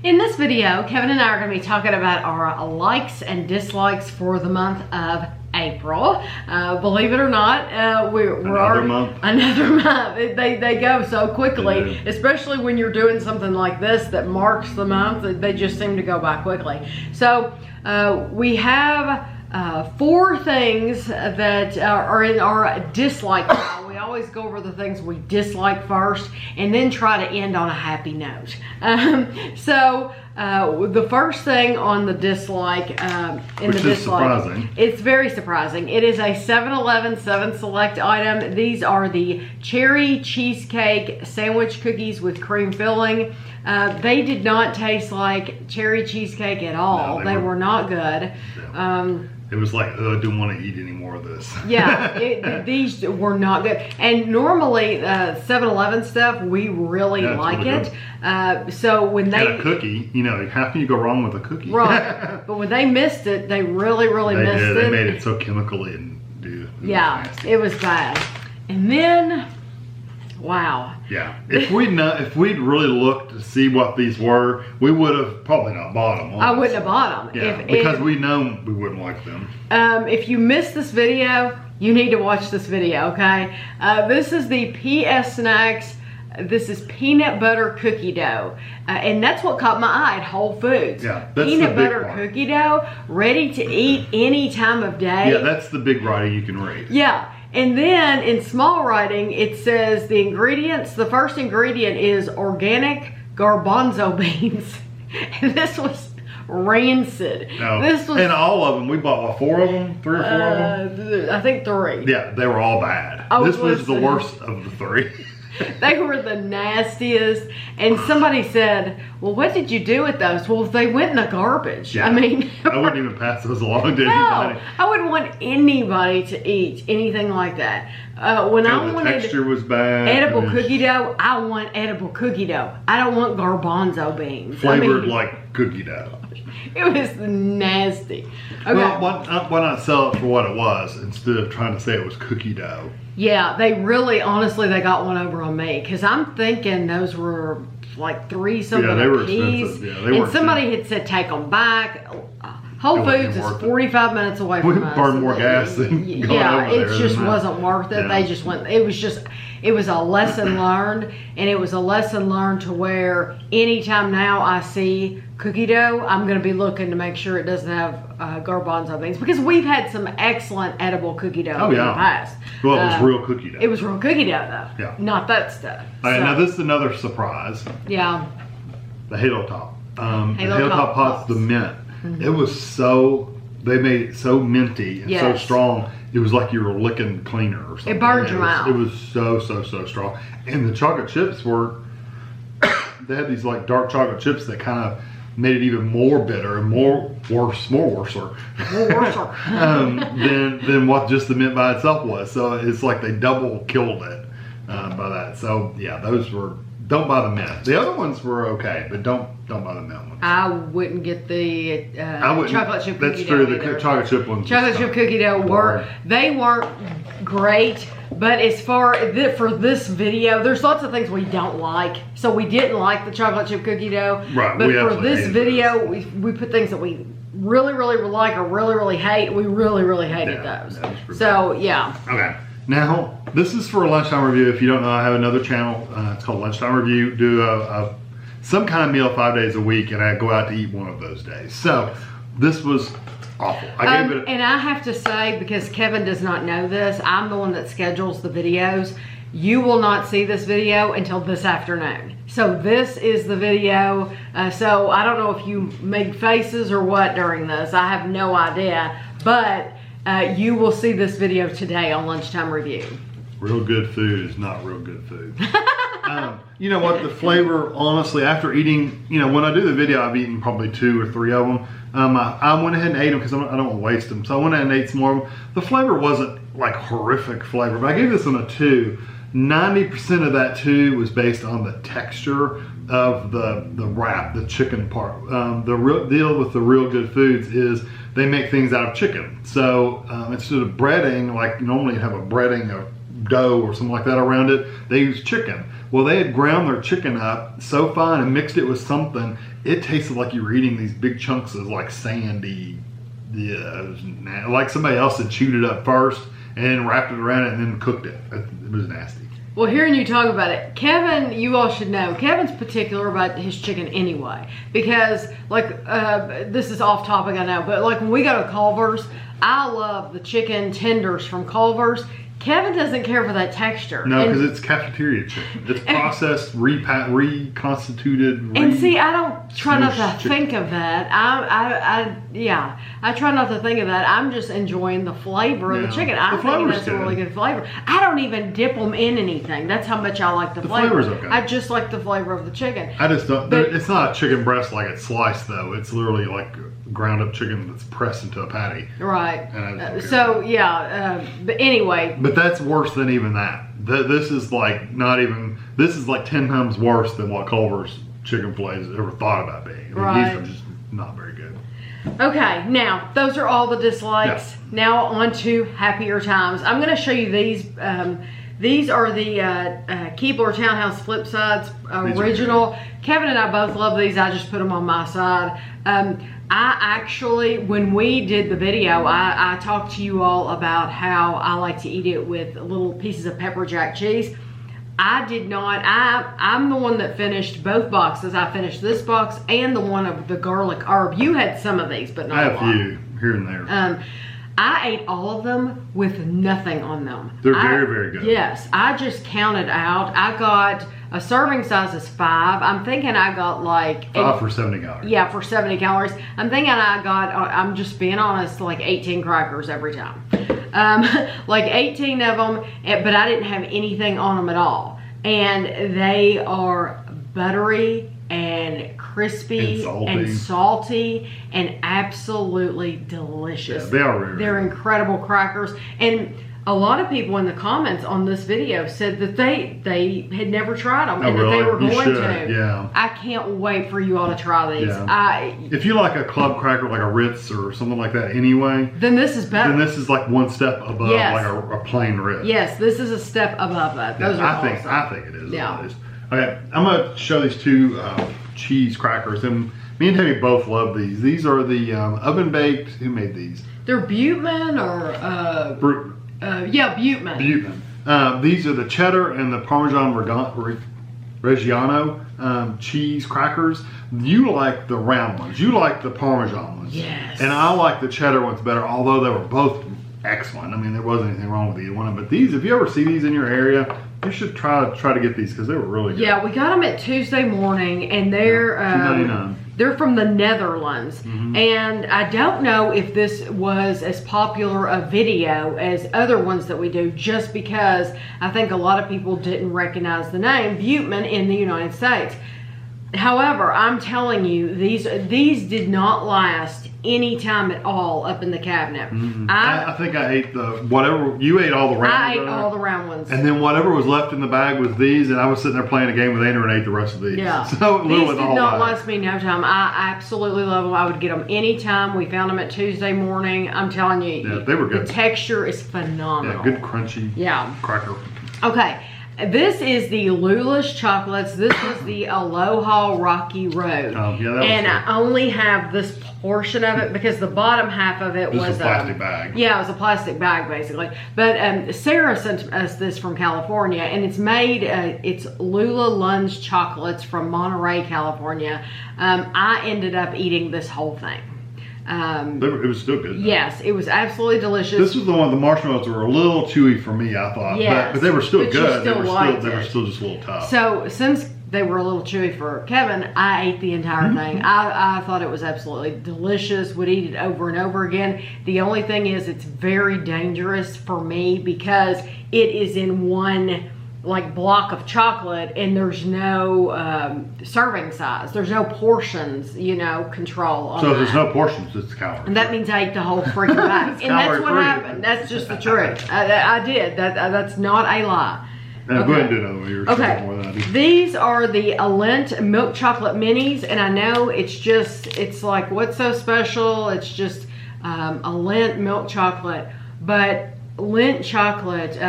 In this video, Kevin and I are going to be talking about our likes and dislikes for the month of April. Believe it or not, we're another month. Another month. They go so quickly, especially when you're doing something like this that marks the month. They just seem to go by quickly. So we have 4 things that are in our dislike pile. We always go over the things we dislike first and then try to end on a happy note. The first thing on the dislike, surprising. It's very surprising. It is a 7-Eleven 7 Select item. These are the cherry cheesecake sandwich cookies with cream filling. They did not taste like cherry cheesecake at all. No, they were not good. Yeah. It was like, oh, I don't want to eat any more of this. Yeah, these were not good. And normally, 7-Eleven stuff, we really like really it. So when they... And a cookie, you know, how can you go wrong with a cookie? Right. But when they missed it, they really missed it. They made it so chemically and yeah, it was bad. And then, wow. Yeah, if we'd really looked to see what these were, we would have probably not bought them. I wouldn't have bought them. Yeah, because we know we wouldn't like them. If you missed this video, you need to watch this video, okay? This is the PS Snacks. This is peanut butter cookie dough. And that's what caught my eye at Whole Foods. Yeah, that's peanut the big butter part. Cookie dough, ready to eat any time of day. Yeah, that's the big writing you can read. Yeah. And then in small writing, it says the ingredients. The first ingredient is organic garbanzo beans. And this was rancid. No, this was, and all of them. We bought 4 of them, 3 or 4 of them. I think 3. Yeah, they were all bad. This was the worst of the 3. They were the nastiest. And somebody said, well, what did you do with those? Well, they went in the garbage. Yeah. I mean, I wouldn't even pass those along to anybody. No, I wouldn't want anybody to eat anything like that. When I wanted the texture was bad. Edible cookie dough, I want edible cookie dough. I don't want garbanzo beans. Flavored like cookie dough. It was nasty. Okay. Well, why not sell it for what it was instead of trying to say it was cookie dough? Yeah, they really, honestly, they got one over on me because I'm thinking those were like 3 something Yeah, they were apiece. expensive. Yeah, they were. And somebody had said take them back. Whole Foods is 45 minutes away from us. We burned more gas than yeah, it just wasn't worth it. Yeah. They just went. It was a lesson learned, and it was a lesson learned to where anytime now I see cookie dough, I'm going to be looking to make sure it doesn't have garbanzo beans because we've had some excellent edible cookie dough in the past. Well, it was real cookie dough. It was real cookie dough though. Yeah. Not that stuff. Now this is another surprise. Yeah. The Halo Top. Halo Top Pops, the mint. Mm-hmm. It was so, they made it so minty and so strong. It was like you were licking cleaner or something. It burned your mouth. It was so strong. And the chocolate chips were, they had these like dark chocolate chips that kind of made it even more bitter and more worse than what just the mint by itself was. So it's like they double killed it by that. So yeah, those were, don't buy the mint. The other ones were okay, but don't buy the mint ones. I wouldn't get the chocolate chip cookie dough. That's true. The chocolate chip ones. Chocolate chip cookie dough weren't great, but as far for this video, there's lots of things we don't like. So we didn't like the chocolate chip cookie dough. Right. But for this video, we put things that we really like or really hate. We really hated those. So yeah. Okay. Now, this is for a lunchtime review. If you don't know, I have another channel. It's called Lunchtime Review. Do some kind of meal 5 days a week, and I go out to eat one of those days. So, this was awful. And I have to say, because Kevin does not know this, I'm the one that schedules the videos. You will not see this video until this afternoon. So this is the video. So I don't know if you made faces or what during this. I have no idea. But you will see this video today on Lunchtime Review. Real good food is not real good food. You know what, the flavor, honestly, after eating, you know, when I do the video, I've eaten probably 2 or 3 of them. I went ahead and ate them because I don't want to waste them. So I went ahead and ate some more of them. The flavor wasn't like horrific flavor, but I gave this one a 2. 90% of that 2 was based on the texture of the wrap, the chicken part. The real deal with the Real Good Foods is they make things out of chicken. So instead of breading, like you normally have a breading of dough or something like that around it. They used chicken. Well, they had ground their chicken up so fine and mixed it with something. It tasted like you were eating these big chunks of like sandy, like somebody else had chewed it up first and then wrapped it around it and then cooked it. It was nasty. Well, hearing you talk about it, Kevin, you all should know, Kevin's particular about his chicken anyway. Because, like, this is off topic, I know, but like when we go to Culver's, I love the chicken tenders from Culver's. Kevin doesn't care for that texture. No, because it's cafeteria chicken. It's processed, reconstituted. And see, I don't try not to think of that. I try not to think of that. I'm just enjoying the flavor of the chicken. I think that's a really good flavor. I don't even dip them in anything. That's how much I like the flavor. The flavor's okay. I just like the flavor of the chicken. I just don't. But it's not a chicken breast like it's sliced though. It's literally like ground up chicken that's pressed into a patty. Right. But anyway. But that's worse than even that. This is like this is like 10 times worse than what Culver's chicken fillets ever thought about being. These are just not very good. Okay, now those are all the dislikes. Yeah. Now on to happier times. I'm going to show you these. These are the Keebler Townhouse Flip Sides original. Kevin and I both love these. I just put them on my side. I actually, when we did the video, I talked to you all about how I like to eat it with little pieces of pepper jack cheese. I did not. I'm the one that finished both boxes. I finished this box and the one of the garlic herb. You had some of these, but not a lot. I have a few here and there. I ate all of them with nothing on them. They're very, very good. Yes, I just counted out. I got a serving size is 5. I'm thinking I got like 5 for 70 calories. Yeah, for 70 calories. I'm thinking I got, I'm just being honest, like 18 crackers every time. Like 18 of them, but I didn't have anything on them at all. And they are buttery and crispy and salty and absolutely delicious. Yeah, they are really They're incredible crackers. And a lot of people in the comments on this video said that they had never tried them and that they were going to. Yeah. I can't wait for you all to try these. Yeah. If you like a club cracker like a Ritz or something like that anyway, then this is better. Then this is like one step above like a plain Ritz. Yes, this is a step above that. Those are awesome. I think it is. Yeah. Okay, I'm going to show these two cheese crackers. And me and Tammy both love these. These are the oven baked. Who made these? They're Buteman or Buteman. Buteman. These are the cheddar and the Parmesan Reggiano cheese crackers. You like the round ones. You like the Parmesan ones. Yes. And I like the cheddar ones better, although they were both excellent. I mean, there wasn't anything wrong with either one of them. But these, if you ever see these in your area, you should try to get these because they were really good. Yeah, we got them at Tuesday morning, and they're $2.99. They're from the Netherlands, and I don't know if this was as popular a video as other ones that we do, just because I think a lot of people didn't recognize the name Buteman in the United States. However, I'm telling you, these did not last any time at all up in the cabinet. I think I ate you ate all the round ones. I ate all the round ones. And then whatever was left in the bag was these, and I was sitting there playing a game with Andrew and ate the rest of these. Yeah. So these did not last me no time. I absolutely love them. I would get them anytime. We found them at Tuesday morning. I'm telling you. Yeah, they were good. The texture is phenomenal. Yeah, good crunchy cracker. Okay. This is the Lula's chocolates. This was the Aloha Rocky Road. Oh, yeah, that was and good. I only have this portion of it because the bottom half of it was a plastic bag. Yeah, it was a plastic bag basically. But Sarah sent us this from California, and it's made. It's Lula Lunch chocolates from Monterey, California. I ended up eating this whole thing. It was still good. Yes, it was absolutely delicious. This was the one. The marshmallows were a little chewy for me, I thought. Yes, but they were still good. They were still just a little tough. So since they were a little chewy for Kevin, I ate the entire thing. I thought it was absolutely delicious. Would eat it over and over again. The only thing is, it's very dangerous for me because it is in one block of chocolate, and there's no serving size. There's no portions, control on So if there's no portions, it's calories. And that means I ate the whole freaking bag. And that's what happened. That's just the truth. I did. That's not a lie. Now, go ahead and do another one. You're more than I do. These are the Lindt milk chocolate minis, and I know it's like, what's so special? It's just a Lindt milk chocolate, but Lindt chocolate.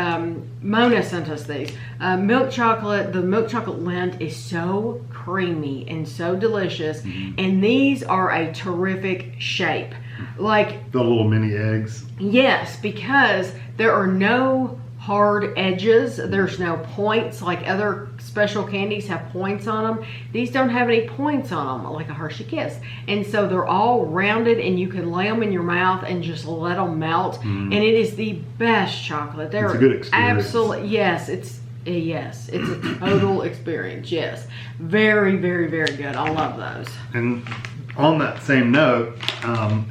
Mona sent us these. Milk chocolate. The milk chocolate Lindt is so creamy and so delicious. And these are a terrific shape. Like the little mini eggs. Yes, because there are no hard edges. There's no points like other special candies have points on them. These don't have any points on them like a Hershey Kiss. And so they're all rounded and you can lay them in your mouth and just let them melt. And it is the best chocolate. They're it's a good experience. Absolutely, yes, it's a total experience. Yes, very, very, very good. I love those. And on that same note,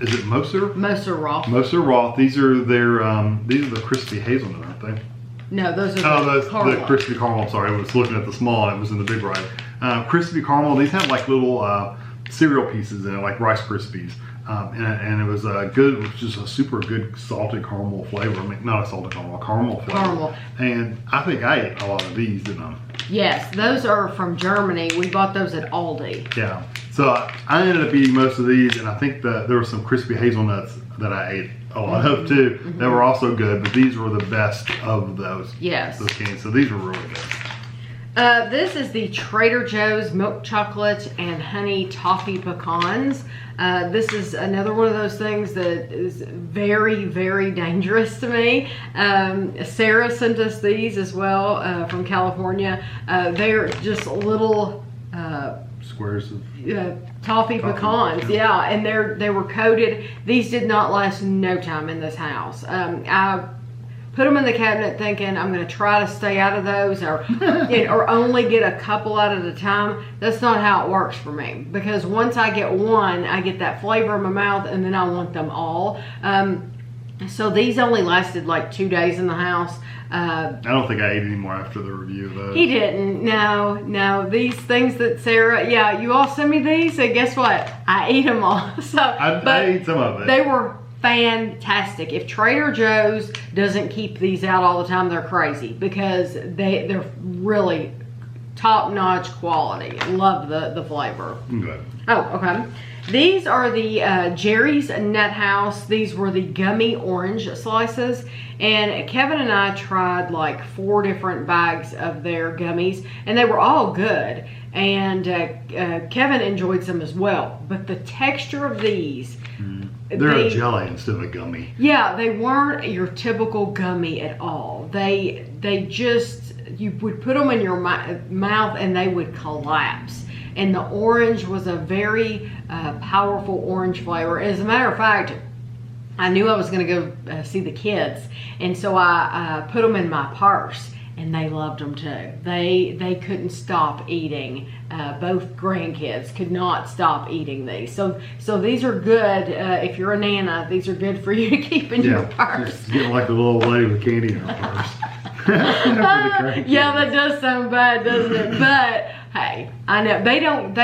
is it Moser? Moser Roth. Moser Roth. These are the crispy hazelnut, aren't they? No, those are the crispy caramel. I'm sorry, I was looking at the small and it was in the big right. Crispy caramel. These have like little cereal pieces in it, like Rice Krispies. And it was good. It was just a super good salted caramel flavor. I mean, not a salted caramel flavor. Caramel. And I think I ate a lot of these, didn't I? Yes, those are from Germany. We bought those at Aldi. Yeah. So I ended up eating most of these, and I think that there were some crispy hazelnuts that I ate a lot of too. That were also good, but these were the best of those. Yes. Those candies. So these were really good. This is the Trader Joe's milk chocolate and honey toffee pecans. This is another one of those things that is very, very dangerous to me. Sarah sent us these as well from California. They're just little squares of toffee pecans. Yeah, and they were coated. These did not last no time in this house. I put them in the cabinet thinking I'm going to try to stay out of those or only get a couple out at a time. That's not how it works for me, because once I get one, I get that flavor in my mouth and then I want them all. So these only lasted like 2 days in the house. I don't think I ate any more after the review of those. He didn't. No. These things that Sarah, you all sent me these, and guess what? I ate them all. So I ate some of it. They were fantastic. If Trader Joe's doesn't keep these out all the time, they're crazy, because they're really top-notch quality. Love the flavor. Good. Oh, okay. These are the Jerry's Nut House. These were the gummy orange slices. And Kevin and I tried like 4 different bags of their gummies, and they were all good. And Kevin enjoyed some as well. But the texture of these... They're a jelly instead of a gummy. Yeah, they weren't your typical gummy at all. They just... You would put them in your mouth and they would collapse. And the orange was a very powerful orange flavor. As a matter of fact, I knew I was going to go see the kids, and so I put them in my purse, and they loved them too. They couldn't stop eating. Both grandkids could not stop eating these. So these are good. If you're a Nana, these are good for you to keep in your purse. Just getting like a little lady with candy in her purse. Yeah, that does sound bad, doesn't it? But hey, I know they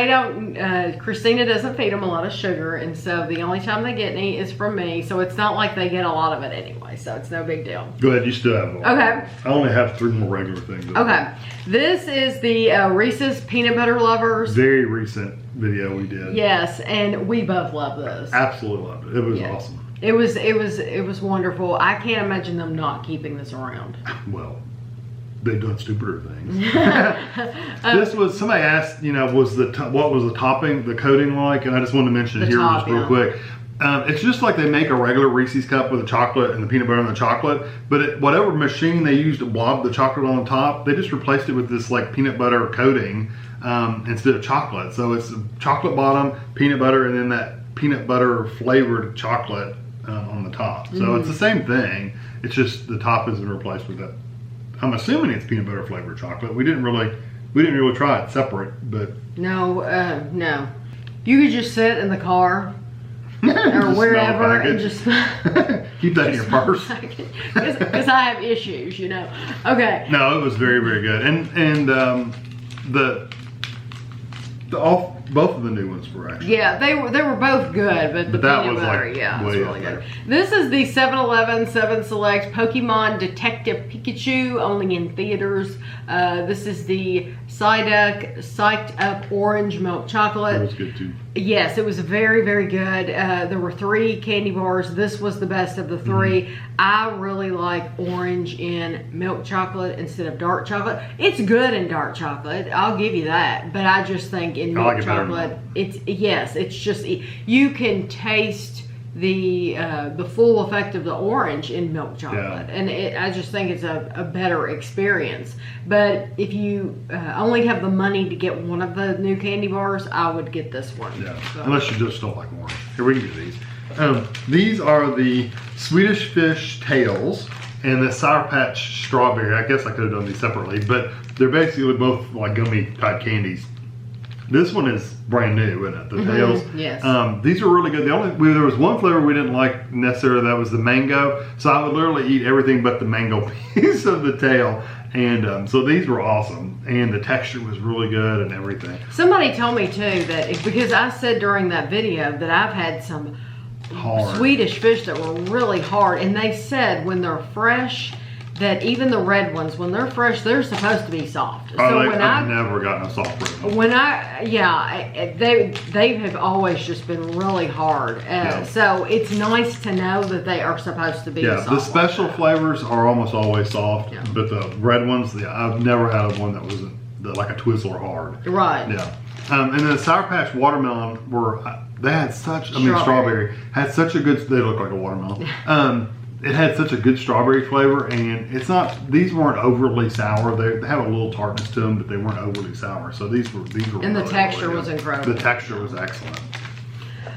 don't. Christina doesn't feed them a lot of sugar, and so the only time they get any is from me. So it's not like they get a lot of it anyway. So it's no big deal. Go ahead, you still have them. Okay. I only have 3 more regular things. Okay, this is the Reese's Peanut Butter Lovers. Very recent video we did. Yes, and we both love this. Absolutely loved it. It was awesome. It was wonderful. I can't imagine them not keeping this around. Well, they've done stupider things. This was, somebody asked, what was the topping, the coating like? And I just wanted to mention it here just real quick. It's just like they make a regular Reese's cup with the chocolate and the peanut butter and the chocolate, but whatever machine they used to blob the chocolate on top, they just replaced it with this like peanut butter coating instead of chocolate. So it's a chocolate bottom, peanut butter, and then that peanut butter flavored chocolate on the top. So it's the same thing. It's just the top isn't replaced with that. I'm assuming it's peanut butter flavored chocolate. We didn't really try it separate, but no. You could just sit in the car or wherever and just keep that in your purse. Because I have issues, Okay. No, it was very, very good, and both of the new ones were actually. Yeah, they were both good, but the that peanut was butter, like yeah, it's way really up good. there. This is the 7-Eleven 7 Select Pokemon Detective Pikachu, only in theaters. This is the Psyched Up Orange Milk Chocolate. That was good too. Yes, it was very, very good. There were 3 candy bars. This was the best of the 3. I really like orange in milk chocolate instead of dark chocolate. It's good in dark chocolate, I'll give you that. But I just think in milk chocolate, it's just, you can taste the full effect of the orange in milk chocolate, and I just think it's a better experience. But if you only have the money to get one of the new candy bars, I would get this one. Yeah, so. Unless you just don't like orange. Here, we can do these. These are the Swedish Fish Tails and the Sour Patch Strawberry. I guess I could have done these separately, but they're basically both like gummy type candies. This one is brand new, isn't it? The tails. Yes. These are really good. There was one flavor we didn't like necessarily. That was the mango. So I would literally eat everything but the mango piece of the tail. And so these were awesome, and the texture was really good and everything. Somebody told me too that because I said during that video that I've had some Swedish fish that were really hard, and they said when they're fresh, that even the red ones, when they're fresh, they're supposed to be soft. So I've never gotten a soft red one. They have always just been really hard. So it's nice to know that they are supposed to be soft. The special flavors are almost always soft, but the red ones, I've never had one that was like a Twizzler hard. Right. Yeah. And then the Sour Patch Watermelon they had such, strawberry, had such a good, they look like a watermelon. It had such a good strawberry flavor, and these weren't overly sour. They have a little tartness to them, but they weren't overly sour. So these were and the texture was incredible. The texture was excellent.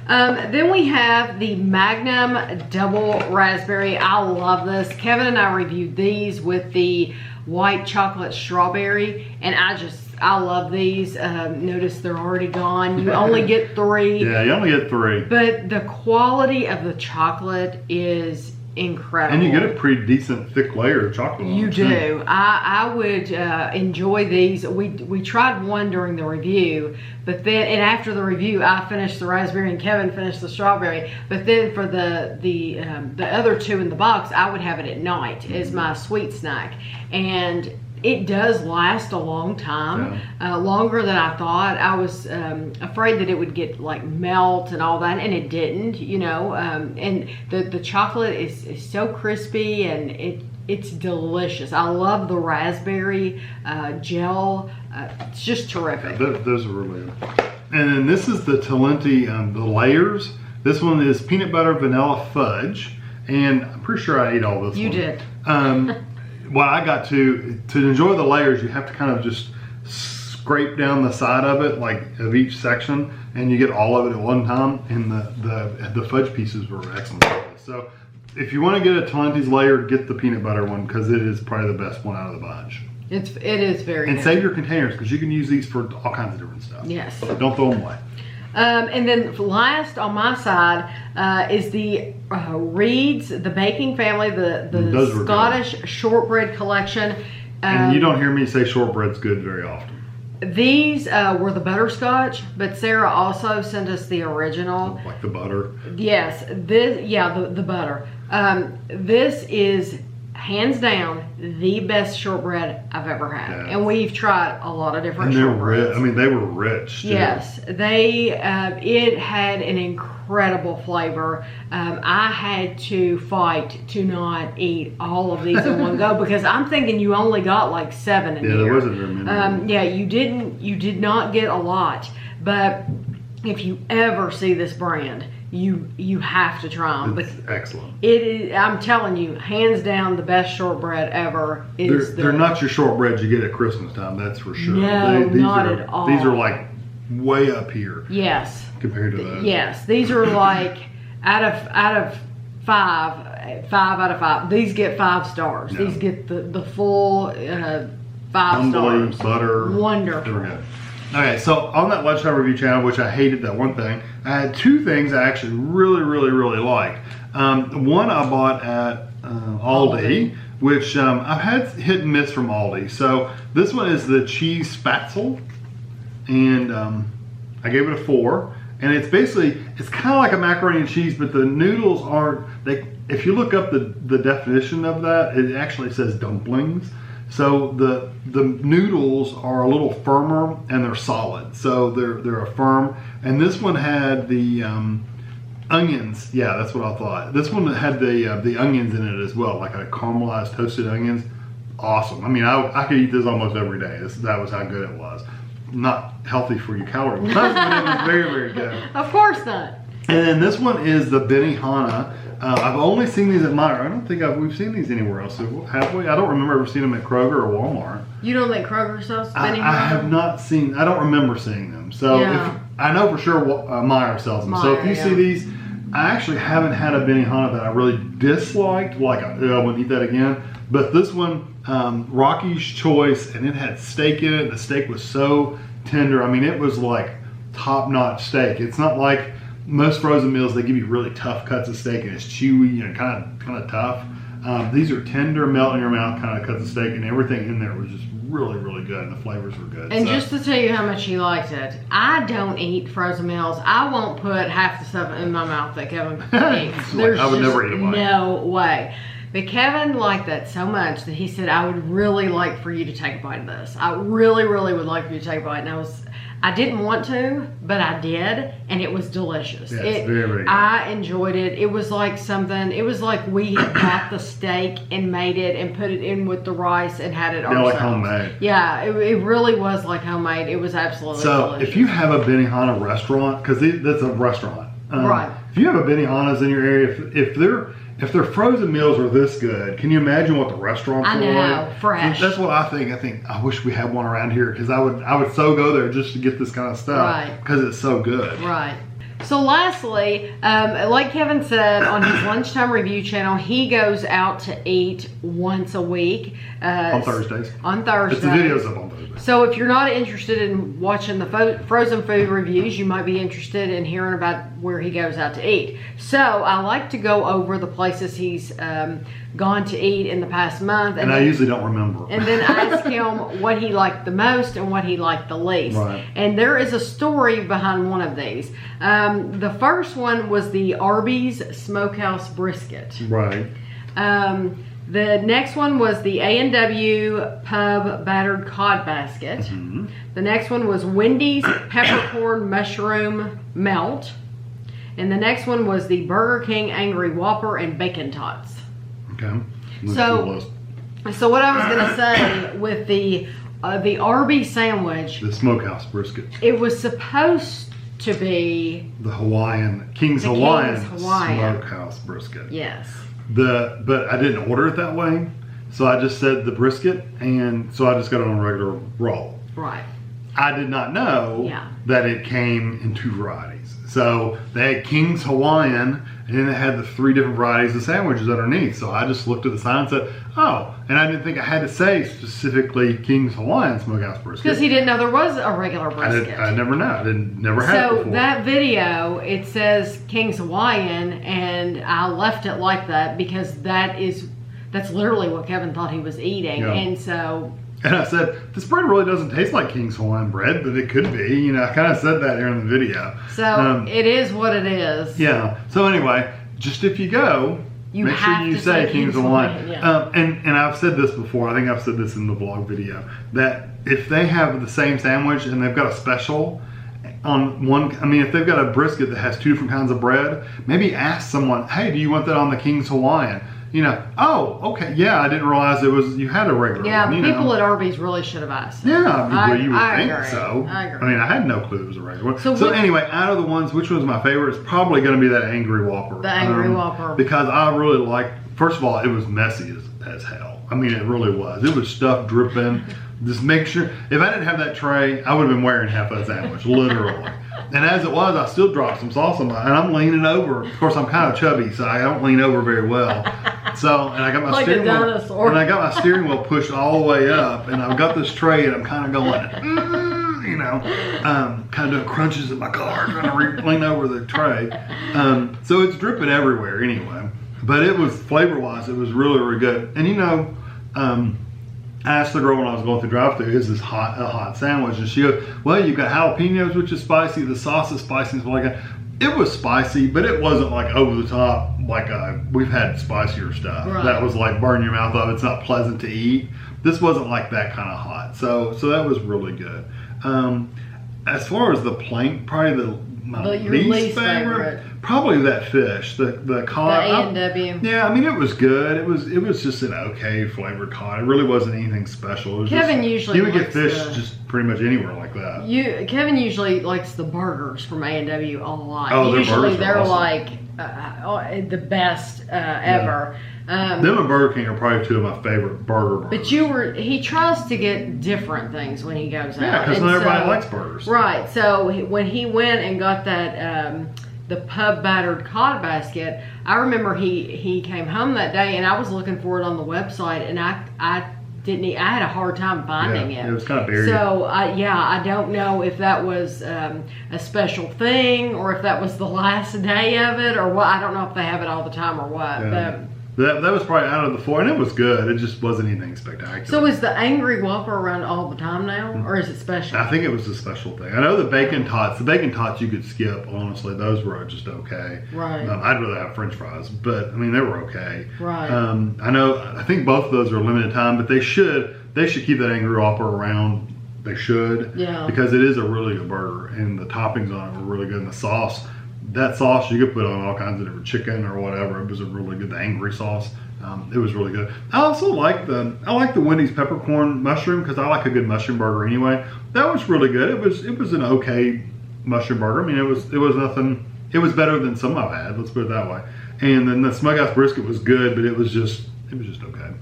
Then we have the Magnum Double Raspberry. I love this. Kevin and I reviewed these with the white chocolate strawberry, and I love these. Notice they're already gone. You only get 3. Yeah, you only get 3. But the quality of the chocolate is incredible. And you get a pretty decent thick layer of chocolate on You do. I would enjoy these. We tried one during the review, but then, and after the review, I finished the raspberry and Kevin finished the strawberry. But then for the other 2 in the box, I would have it at night as my sweet snack. And it does last a long time, longer than I thought. I was afraid that it would get like melt and all that, and it didn't, and the chocolate is so crispy, and it's delicious. I love the raspberry gel. It's just terrific. Those are really good. And then this is the Talenti, the layers. This one is peanut butter vanilla fudge, and I'm pretty sure I ate all this. You did. What I got to enjoy the layers, you have to kind of just scrape down the side of it, like of each section, and you get all of it at one time. And the fudge pieces were excellent. So if you want to get a Talenti's layer, get the peanut butter one, because it is probably the best one out of the bunch. It is very good. And save your containers, because you can use these for all kinds of different stuff. Yes. Don't throw them away. And then last on my side is the Reeses, the baking family, the Scottish Shortbread collection. And you don't hear me say shortbread's good very often. These were the butterscotch, but Sarah also sent us the original. Like the butter? Yes, the butter. This is hands down the best shortbread I've ever had, and we've tried a lot of different shortbreads. They were rich too. Yes, it had an incredible flavor. I had to fight to not eat all of these in one go, because I'm thinking you only got like 7 in here. There wasn't very many. You did not get a lot, but if you ever see this brand, you have to try them. It's excellent. It is. I'm telling you, hands down, the best shortbread ever. They're not your shortbread you get at Christmas time. That's for sure. No, not at all. These are like way up here. Yes. Compared to those. Yes, these are like out of 5 out of 5. These get 5 stars. Yeah. These get the full 5 stars. Butter. Wonderful. There we go. Okay, so on that lunchtime review channel, which I hated that one thing, I had 2 things I actually really, really, really liked. One I bought at Aldi, which I've had hit and miss from Aldi. So this one is the cheese spatzel, and I gave it a 4. And it's basically, it's kind of like a macaroni and cheese, but the noodles aren't, if you look up the definition of that, it actually says dumplings. So the noodles are a little firmer and they're solid. So they're a firm. And this one had the onions. Yeah, that's what I thought. This one had the onions in it as well, like a caramelized toasted onions. Awesome. I mean, I could eat this almost every day. That was how good it was. Not healthy for your calories, but it was very, very good. Of course not. And then this one is the Benihana. I've only seen these at Meijer. I don't think we've seen these anywhere else. Have we? I don't remember ever seeing them at Kroger or Walmart. You don't think Kroger sells Benihana? I have not seen. I don't remember seeing them. So yeah. I know for sure Meijer sells them. So if you see these, I actually haven't had a Benihana that I really disliked. Like I wouldn't eat that again. But this one, Rocky's Choice, and it had steak in it. The steak was so tender. I mean, it was like top-notch steak. It's not like most frozen meals. They give you really tough cuts of steak, and it's chewy and kind of tough. These are tender, melt in your mouth kind of cuts of steak, and everything in there was just really, really good, and the flavors were good. And just to tell you how much he liked it, I don't eat frozen meals. I won't put half the stuff in my mouth that Kevin eats. There's I would never eat a bite. No way. But Kevin liked that so much that he said, I would really like for you to take a bite of this. I really, really would like for you to take a bite. And I didn't want to, but I did, and it was delicious. Yeah, it's very, very good. I enjoyed it. It was like we had got the steak and made it and put it in with the rice and had it ourselves. Like homemade. Yeah, it really was like homemade. It was absolutely delicious. If you have a Benihana restaurant, because that's a restaurant. Right. If you have a Benihana's in your area, if their frozen meals are this good, can you imagine what the restaurants are like? I know, fresh. That's what I think. I wish we had one around here because I would so go there just to get this kind of stuff because it's so good. Right. So lastly, like Kevin said on his lunchtime review channel, he goes out to eat once a week. On Thursdays. On Thursdays. It's the videos up on Thursdays. So if you're not interested in watching the frozen food reviews, you might be interested in hearing about where he goes out to eat. So I like to go over the places he's gone to eat in the past month. And I usually don't remember. And then ask him what he liked the most and what he liked the least. Right. And there is a story behind one of these. The first one was the Arby's Smokehouse Brisket. Right. The next one was the A&W Pub Battered Cod Basket. Mm-hmm. The next one was Wendy's Peppercorn Mushroom Melt. And the next one was the Burger King Angry Whopper and Bacon Tots. Okay. So what I was going to say with the Arby's sandwich, the Smokehouse Brisket, it was supposed to be the King's Hawaiian Smokehouse Brisket. Yes. But I didn't order it that way, so I just said the brisket, and so I just got it on a regular roll. Right. I did not know that it came in 2 varieties. So they had King's Hawaiian, and then it had the 3 different varieties of sandwiches underneath. So I just looked at the sign and said, oh, and I didn't think I had to say specifically King's Hawaiian Smokehouse Brisket. Because he didn't know there was a regular brisket. I never know. I never had it before. So that video, it says King's Hawaiian, and I left it like that because that's literally what Kevin thought he was eating. Yeah. And so... And I said, this bread really doesn't taste like King's Hawaiian bread, but it could be. You know, I kind of said that here in the video. So it is what it is. Yeah. So anyway, just if you go, make sure you say King's Hawaiian. Yeah. And I've said this before. I think I've said this in the vlog video. That if they have the same sandwich and they've got a special on one, I mean, if they've got a brisket that has 2 different kinds of bread, maybe ask someone, hey, do you want that on the King's Hawaiian? You know, oh, okay, yeah, I didn't realize you had a regular one. People at Arby's really should have asked. Yeah, you would think agree. so. I agree. I mean, I had no clue it was a regular one. So anyway, out of the ones, which one's my favorite? It's probably going to be that Angry Whopper. The Angry Whopper. Because I really like, first of all, it was messy as hell. I mean, it really was. It was stuff dripping. Just make sure, if I didn't have that tray, I would have been wearing half that sandwich, literally. And as it was, I still dropped some sauce on mine, and I'm leaning over. Of course, I'm kind of chubby, so I don't lean over very well. So, and I got my steering wheel, and I got my steering wheel pushed all the way up, and I've got this tray, and I'm kind of going, you know, kind of doing crunches in my car, trying to lean over the tray. So it's dripping everywhere anyway. But it was, flavor-wise, it was really, really good. And you know, I asked the girl when I was going through drive-thru, is this a hot sandwich? And she goes, well, you've got jalapenos, which is spicy. The sauce is spicy and stuff like that. It was spicy, but it wasn't like over the top. Like we've had spicier stuff. Right. That was like burn your mouth off. It's not pleasant to eat. This wasn't like that kind of hot. So that was really good. As far as the plank, probably my least favorite, probably that fish, the cod. The A&W. Yeah, I mean it was good. It was just an okay flavored cod. It really wasn't anything special. It was Kevin just, usually you would get likes fish just pretty much anywhere like that. Kevin usually likes the burgers from A&W a lot. Oh, usually they're awesome. like the best ever. Them and Burger King are probably two of my favorite burgers. But he tries to get different things when he goes out. Yeah, because not everybody likes burgers. Right. So when he went and got that the pub battered cod basket, I remember he came home that day and I was looking for it on the website and I didn't. I had a hard time finding it. It was kind of buried. So I don't know if that was a special thing or if that was the last day of it or what. I don't know if they have it all the time or what. Yeah. That was probably out of the four, and it was good. It just wasn't anything spectacular. So is the Angry Whopper around all the time now, or is it special? I think it was a special thing. I know the bacon tots you could skip, honestly. Those were just okay. Right. I'd rather have french fries, but I mean, they were okay. Right. I think both of those are limited time, but they should keep that Angry Whopper around. They should. Yeah. Because it is a really good burger, and the toppings on it were really good, and the sauce. That sauce you could put on all kinds of different chicken or whatever. It was a really good, the angry sauce. It was really good. I also like the Wendy's peppercorn mushroom because I like a good mushroom burger anyway. That was really good. It was an okay mushroom burger. I mean, it was nothing. It was better than some I've had. Let's put it that way. And then the Smokehouse brisket was good, but it was just okay.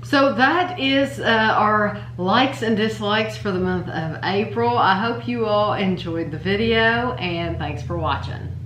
So that is our likes and dislikes for the month of April. I hope you all enjoyed the video and thanks for watching.